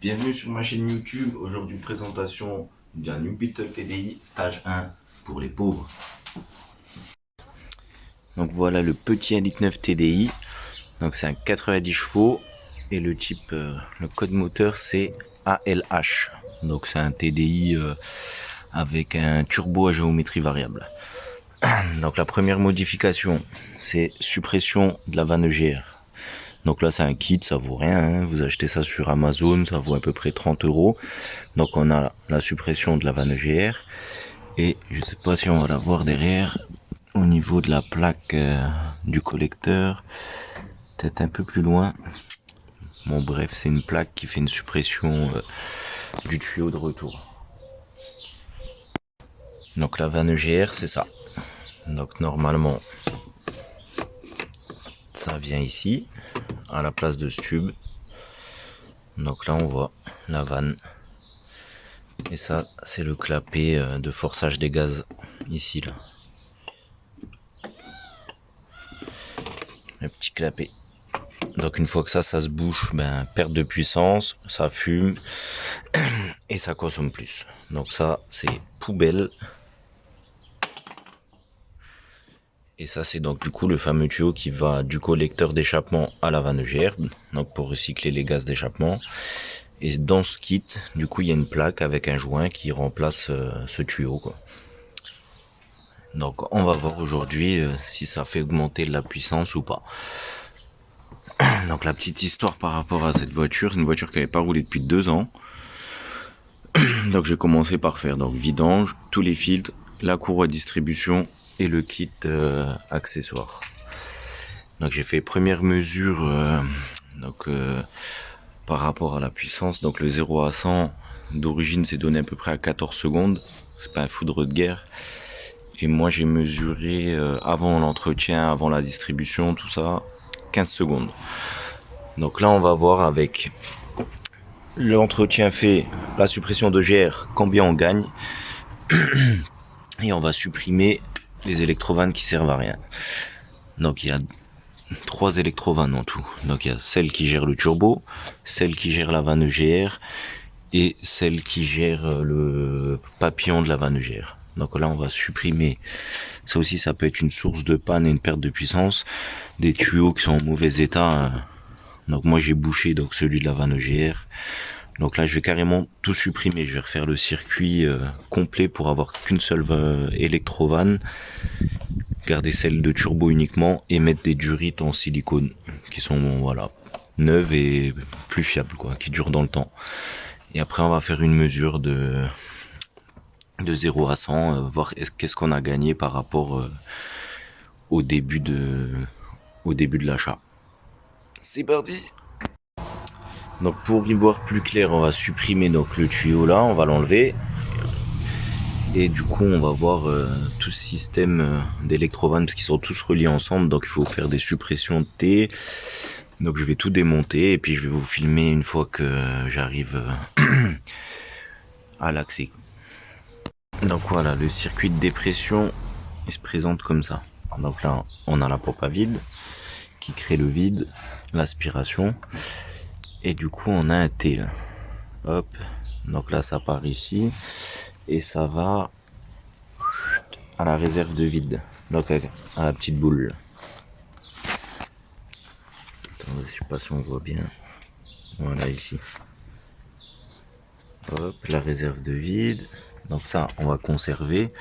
Bienvenue sur ma chaîne YouTube. Aujourd'hui, présentation d'un Jupiter TDI stage 1 pour les pauvres. Donc voilà le petit Elite 9 TDI. Donc c'est un 90 chevaux et le type, le code moteur c'est ALH. Donc c'est un TDI avec un turbo à géométrie variable. Donc la première modification, c'est suppression de la vanne EGR. Donc là c'est un kit, ça vaut rien, hein. Vous achetez ça sur Amazon, ça vaut à peu près 30 €. Donc on a la suppression de la vanne EGR. Et je sais pas si on va la voir derrière, au niveau de la plaque du collecteur, peut-être un peu plus loin. Bon bref, c'est une plaque qui fait une suppression du tuyau de retour. Donc la vanne EGR c'est ça. Donc normalement ça vient ici, à la place de ce tube. Donc là on voit la vanne. Et ça c'est le clapet de forçage des gaz ici là. Le petit clapet. Donc une fois que ça se bouche, ben, perte de puissance, ça fume et ça consomme plus. Donc ça c'est poubelle. Et ça c'est donc du coup le fameux tuyau qui va du collecteur d'échappement à la vanne EGR, donc pour recycler les gaz d'échappement. Et dans ce kit, du coup il y a une plaque avec un joint qui remplace ce tuyau, quoi. Donc on va voir aujourd'hui si ça fait augmenter la puissance ou pas. Donc la petite histoire par rapport à cette voiture, une voiture qui n'avait pas roulé depuis 2 ans. Donc j'ai commencé par faire donc vidange, tous les filtres, la courroie de distribution et le kit accessoire. Donc j'ai fait première mesure par rapport à la puissance. Donc le 0 à 100 d'origine c'est donné à peu près à 14 secondes. C'est pas un foudre de guerre. Et moi j'ai mesuré avant l'entretien, avant la distribution, tout ça, 15 secondes. Donc là on va voir avec l'entretien fait, la suppression de GR, combien on gagne. Et on va supprimer les électrovannes qui servent à rien. Donc il y a 3 électrovannes en tout. Donc il y a celle qui gère le turbo, celle qui gère la vanne EGR et celle qui gère le papillon de la vanne EGR. Donc là on va supprimer. Ça aussi ça peut être une source de panne et une perte de puissance. Des tuyaux qui sont en mauvais état. Donc moi j'ai bouché donc celui de la vanne EGR. Donc là je vais carrément tout supprimer. Je vais refaire le circuit complet pour avoir qu'une seule électrovanne. Garder celle de turbo uniquement et mettre des durites en silicone qui sont voilà neuves et plus fiables, quoi, qui durent dans le temps. Et après on va faire une mesure de 0 à 100, voir qu'est-ce qu'on a gagné par rapport au début de l'achat. C'est parti. Donc pour y voir plus clair, on va supprimer donc le tuyau là, on va l'enlever. Et du coup on va voir tout ce système d'électrovannes parce qu'ils sont tous reliés ensemble, donc il faut faire des suppressions de T. Donc je vais tout démonter et puis je vais vous filmer une fois que j'arrive à l'accès. Donc voilà, le circuit de dépression il se présente comme ça. Donc là on a la pompe à vide qui crée le vide, l'aspiration, et du coup on a un T là. Hop, donc là ça part ici et ça va à la réserve de vide, donc à la petite boule. Attendez, je sais pas si on voit bien. Voilà ici. Hop, la réserve de vide. Donc ça, on va conserver.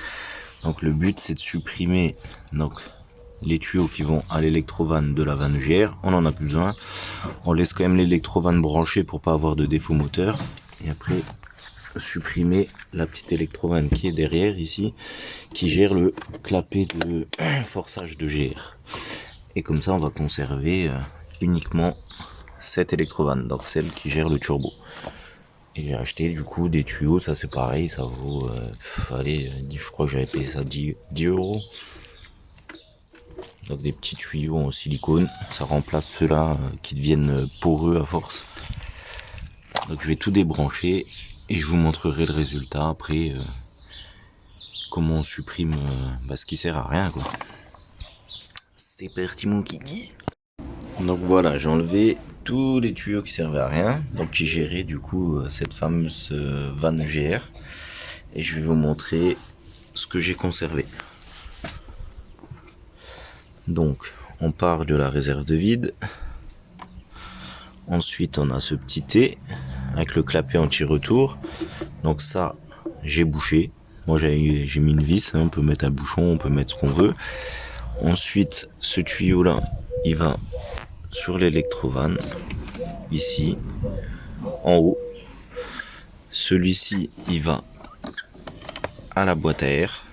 Donc le but c'est de supprimer donc les tuyaux qui vont à l'électrovanne de la vanne EGR. On en a plus besoin. On laisse quand même l'électrovanne branchée pour pas avoir de défaut moteur. Et après supprimer la petite électrovanne qui est derrière ici, qui gère le clapet de forçage de GR. Et comme ça on va conserver uniquement cette électrovanne, donc celle qui gère le turbo. Et j'ai acheté du coup des tuyaux, ça c'est pareil, ça vaut allez, je crois que j'avais payé ça 10 €. Donc des petits tuyaux en silicone, ça remplace ceux-là qui deviennent poreux à force. Donc je vais tout débrancher et je vous montrerai le résultat après, comment on supprime ce qui sert à rien, quoi. C'est parti mon kiki. Donc voilà, j'ai enlevé tous les tuyaux qui servaient à rien, donc qui géraient du coup cette fameuse vanne GR. Et je vais vous montrer ce que j'ai conservé. Donc on part de la réserve de vide. Ensuite on a ce petit T avec le clapet anti-retour. Donc ça j'ai bouché. Moi j'ai mis une vis, hein. On peut mettre un bouchon, on peut mettre ce qu'on veut. Ensuite ce tuyau là il va sur l'électrovanne, ici en haut. Celui-ci il va à la boîte à air.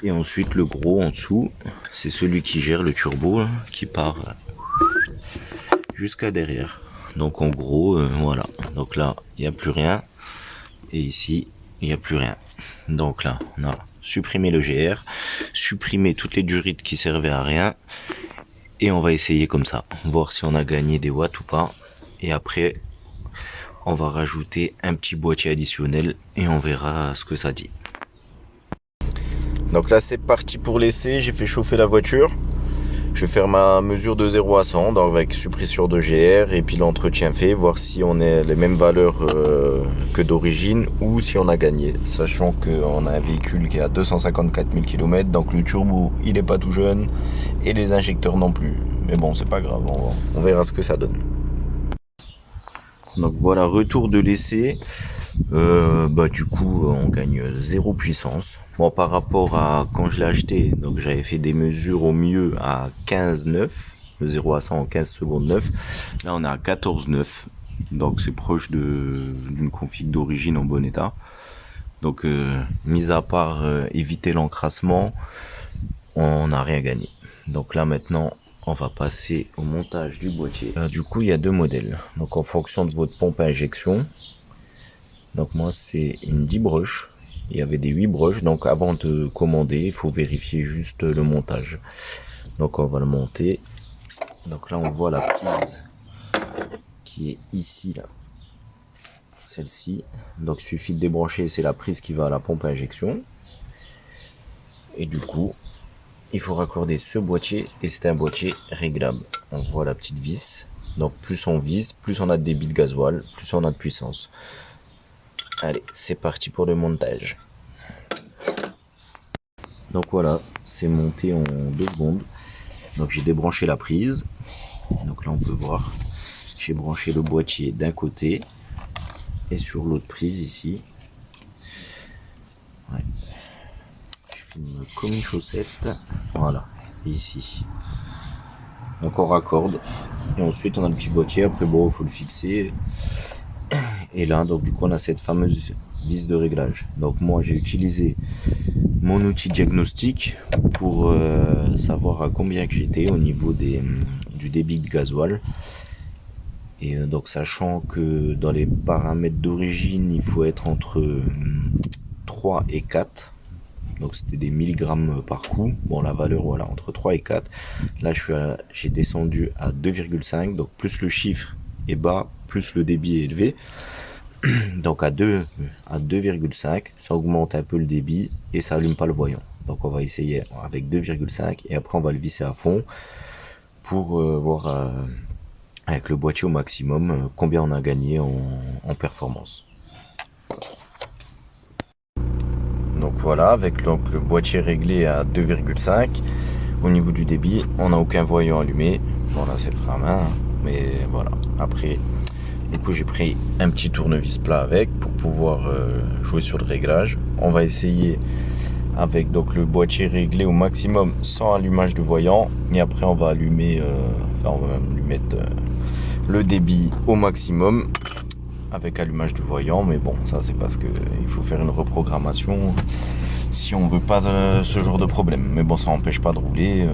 Et ensuite le gros en dessous, c'est celui qui gère le turbo là, qui part jusqu'à derrière. Donc en gros voilà, donc là il n'y a plus rien et ici il n'y a plus rien. Donc là on a supprimé le GR, supprimé toutes les durites qui servaient à rien, et on va essayer comme ça, voir si on a gagné des watts ou pas. Et après on va rajouter un petit boîtier additionnel et on verra ce que ça dit. Donc là c'est parti pour l'essai, j'ai fait chauffer la voiture. Je vais faire ma mesure de 0 à 100, donc avec suppression de GR et puis l'entretien fait, voir si on est les mêmes valeurs que d'origine ou si on a gagné. Sachant qu'on a un véhicule qui a 254 000 km, donc le turbo il est pas tout jeune et les injecteurs non plus. Mais bon, c'est pas grave, on verra ce que ça donne. Donc voilà, retour de l'essai. Du coup on gagne 0 puissance. Bon, par rapport à quand je l'ai acheté, donc j'avais fait des mesures au mieux à 15,9, le 0 à 100 en 15 secondes 9. Là on est à 14,9, donc c'est proche d'une config d'origine en bon état. Donc mis à part éviter l'encrassement, on n'a rien gagné. Donc là maintenant on va passer au montage du boîtier. Du coup il y a deux modèles, donc en fonction de votre pompe à injection. Donc moi c'est une 10 brushes, il y avait des 8 brushes, donc avant de commander il faut vérifier juste le montage. Donc on va le monter. Donc là on voit la prise qui est ici là, celle-ci. Donc il suffit de débrancher, c'est la prise qui va à la pompe à injection. Et du coup il faut raccorder ce boîtier, et c'est un boîtier réglable. On voit la petite vis, donc plus on vise, plus on a de débit de gasoil, plus on a de puissance. Allez, c'est parti pour le montage. Donc voilà, c'est monté en 2 secondes. Donc j'ai débranché la prise. Donc là on peut voir, j'ai branché le boîtier d'un côté et sur l'autre prise ici. Ouais. Je filme comme une chaussette. Voilà, ici. Donc on raccorde et ensuite on a le petit boîtier. Après bon, il faut le fixer. Et là donc du coup on a cette fameuse vis de réglage. Donc moi j'ai utilisé mon outil diagnostic pour savoir à combien que j'étais au niveau du débit de gasoil. Et donc sachant que dans les paramètres d'origine il faut être entre 3 et 4, donc c'était des milligrammes par coup. Bon, la valeur voilà entre 3 et 4. Là j'ai descendu à 2,5, donc plus le chiffre est bas, plus le débit est élevé. Donc à 2,5, ça augmente un peu le débit et ça allume pas le voyant. Donc on va essayer avec 2,5 et après on va le visser à fond pour voir avec le boîtier au maximum combien on a gagné en performance. Donc voilà, avec donc le boîtier réglé à 2,5, au niveau du débit on n'a aucun voyant allumé. Bon là c'est le frein à main, mais voilà. Après du coup j'ai pris un petit tournevis plat avec pour pouvoir jouer sur le réglage. On va essayer avec donc le boîtier réglé au maximum sans allumage de voyant, et après on va allumer, on va lui mettre le débit au maximum avec allumage de voyant. Mais bon, ça c'est parce que il faut faire une reprogrammation si on veut pas ce genre de problème. Mais bon, ça n'empêche pas de rouler,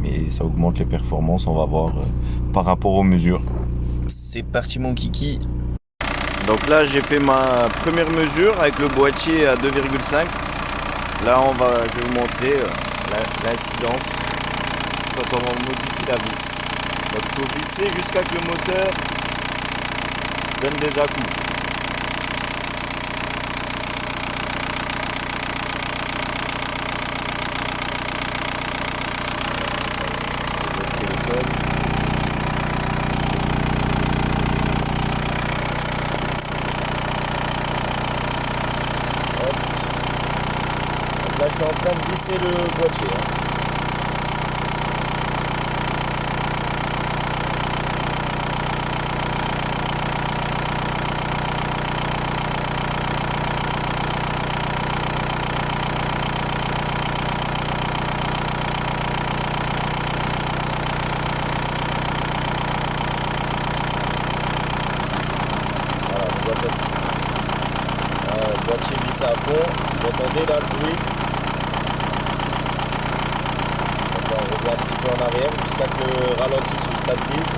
mais ça augmente les performances. On va voir par rapport aux mesures. C'est parti mon kiki. Donc là j'ai fait ma première mesure avec le boîtier à 2,5. Là je vais vous montrer l'incidence quand on modifie la vis. Donc il faut visser jusqu'à que le moteur donne des à-coups. suis en train de visser le boîtier. Hein. Boîtier vissé à fond, vous entendez là le bruit. Donc on revient un petit peu en arrière jusqu'à que le ralentisse ou stabilise.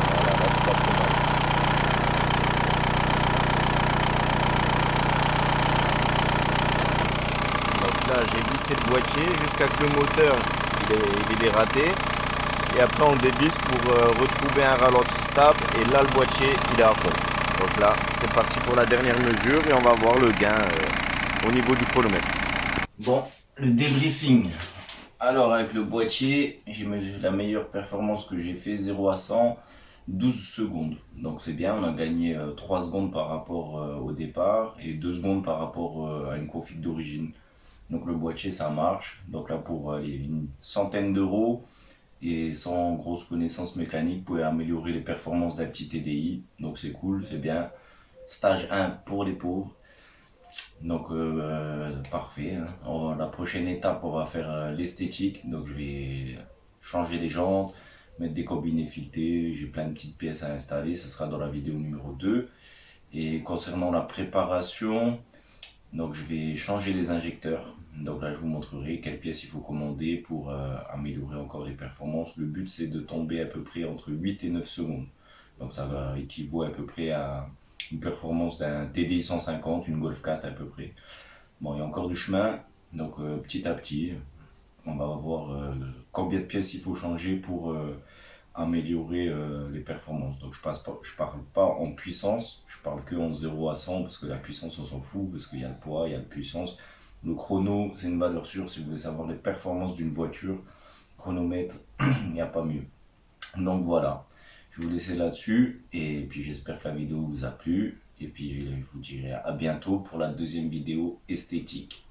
Voilà, là c'est pas trop mal. Donc là j'ai vissé le boîtier jusqu'à que le moteur il est raté, et après on dévisse pour retrouver un ralenti stable, et là le boîtier il est à fond. Donc là c'est parti pour la dernière mesure et on va voir le gain au niveau du chronomètre. Bon, le débriefing. Alors avec le boîtier, j'ai mesuré la meilleure performance que j'ai fait, 0 à 100, 12 secondes. Donc c'est bien, on a gagné 3 secondes par rapport au départ et 2 secondes par rapport à une config d'origine. Donc le boîtier ça marche, donc là pour une centaine d'euros et sans grosse connaissance mécanique, vous pouvez améliorer les performances d'un petit TDI, donc c'est cool, c'est bien. Stage 1 pour les pauvres, donc parfait. Hein. La prochaine étape on va faire l'esthétique, donc je vais changer les jantes, mettre des combinés filetés, j'ai plein de petites pièces à installer, ça sera dans la vidéo numéro 2. Et concernant la préparation, donc je vais changer les injecteurs. Donc là je vous montrerai quelles pièces il faut commander pour améliorer encore les performances. Le but c'est de tomber à peu près entre 8 et 9 secondes. Donc ça va équivaut à peu près à une performance d'un TDI 150, une Golf 4 à peu près. Bon, il y a encore du chemin, donc petit à petit on va voir combien de pièces il faut changer pour améliorer les performances. Donc je parle pas en puissance, je parle que en 0 à 100 parce que la puissance on s'en fout, parce qu'il y a le poids, il y a la puissance. Le chrono c'est une valeur sûre si vous voulez savoir les performances d'une voiture, chronomètre, il n'y a pas mieux. Donc voilà, je vais vous laisser là-dessus et puis j'espère que la vidéo vous a plu et puis je vous dirai à bientôt pour la deuxième vidéo esthétique.